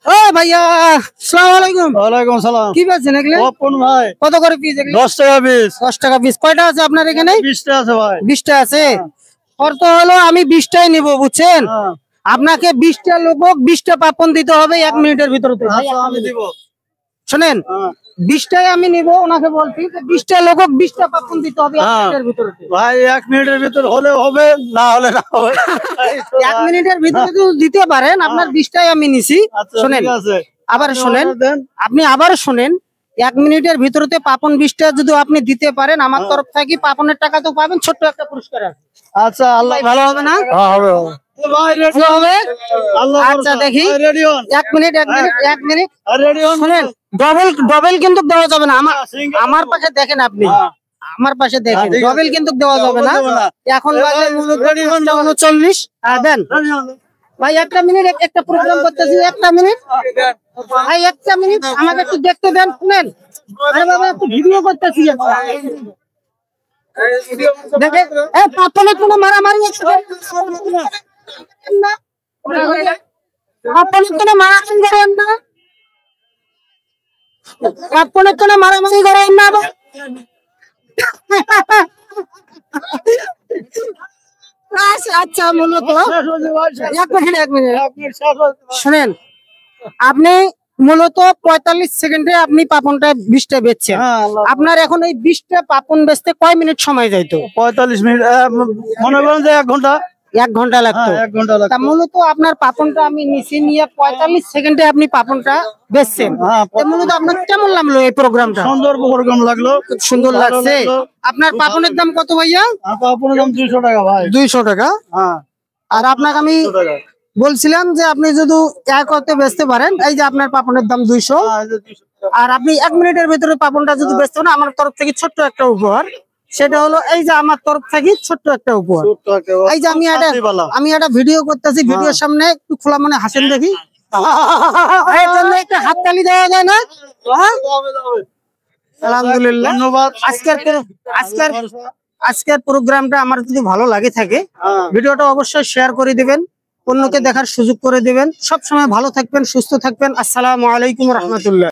ও ভাইয়া, আসসালামু আলাইকুম। ওয়ালাইকুম সালাম। কি বেচছেন এগুলো? ওপেন ভাই, কত করে পিস এগুলো? 10 টাকা পিস। 10 টাকা পিস। কয়টা আছে আপনার এখানে? 20টা আছে ভাই। 20টা আছে। শর্ত হলো আমি 20টাই নিব, বুঝছেন? আপনাকে 20টা লোক 20টা পাপন দিতে হবে 1 মিনিটের ভিতরে। আমি দিব। শুনেন, 20টাই আমি নিব, ওনাকে বলছি যে 20টা লোক 20টা পাপন দিতে হবে 1 মিনিটের ভিতরে। ভাই 1 মিনিটের ভিতর হলে হবে, না হলে না হবে। 1 মিনিটের ভিতরে যদি দিতে পারেন, আপনার 20টাই আমি নিছি। শুনেন, আবার শুনেন, আপনি আবার শুনেন, 1 মিনিটের ভিতরতে পাপন 20টা যদি আপনি দিতে পারেন, আমার তরফ থেকে পাপনের টাকা তো পাবেন, ছোট্ট একটা পুরস্কার আছে। আচ্ছা, আল্লাহ ভালো হবে না? হবে ভাই, রেডি হবে। আল্লাহ আচ্ছা দেখি, রেডি হন। 1 মিনিট 1 মিনিট 1 মিনিট রেডি হন। শুনেন, ডবল কিন্তু দেওয়া যাবে না। আমার পাশে দেখেন, আপনি আমার পাশে দেখেন, ডবল কিন্তু দেওয়া যাবে না। এখন বাজে 39। দেন ভাই, 1 মিনিট, একটা প্রোগ্রাম করতেছি। 1 মিনিট ভাই, 1 মিনিট আমাকে একটু দেখতে দেন। শুনেন, আরে বাবা, একটু ভিডিও করতেছি। দেখেন, পাপনের কোনো মারামারি না, পাপনের কোনো মারামারি করেন না, পাপনের কোনো মারামারি করেন না। আচ্ছা, মূলত 1 মিনিট 1 মিনিট শুনেন, আপনি মূলত 45 সেকেন্ডে আপনি পাপনটা 20টা বেচছেন। আপনার এখন এই 20টা পাপন বেচতে কয় মিনিট সময় যাইতো? 45 মিনিট, মনে করেন যে 1 ঘন্টা। 1 ঘন্টা লাগতো। 1 ঘন্টা লাগতো। তা মূলত আপনার পাপনটা আমি নিচে নিয়ে 45 সেকেন্ডে আপনি পাপনটা বেচছেন। মূলত আপনার কেমন লাগলো এই প্রোগ্রামটা? সুন্দর প্রোগ্রাম লাগলো, সুন্দর লাগছে। আপনার পাপনের দাম কত ভাইয়া? পাপনের দাম 200 টাকা ভাই। 200 টাকা। আর আপনাকে আমি বলছিলাম যে আপনি যদি এক করতে বেচতে পারেন, এই যে আপনার পাপনের দাম 200। আর আপনি 1 মিনিটের ভিতরে পাপনটা যদি বেচতে পারেন, আমার তরফ থেকে ছোট্ট একটা উপহার, সেটা হলো এই যে আমার তরফ থেকে ছোট্ট একটা উপহার। এই যে আমি একটা ভিডিও করতেছি, ভিডিওর সামনে একটু খোলা মনে হাসেন দেখি। এর জন্য একটা হাততালি দেওয়া যায় না? আলহামদুলিল্লাহ, ধন্যবাদ। আজকের প্রোগ্রামটা আমার যদি ভালো লাগে থাকে, ভিডিওটা অবশ্যই শেয়ার করে দিবেন, অন্যকে দেখার সুযোগ করে দিবেন। সব সময় ভালো থাকবেন, সুস্থ থাকবেন। আসসালামু আলাইকুম রহমতুল্লাহ।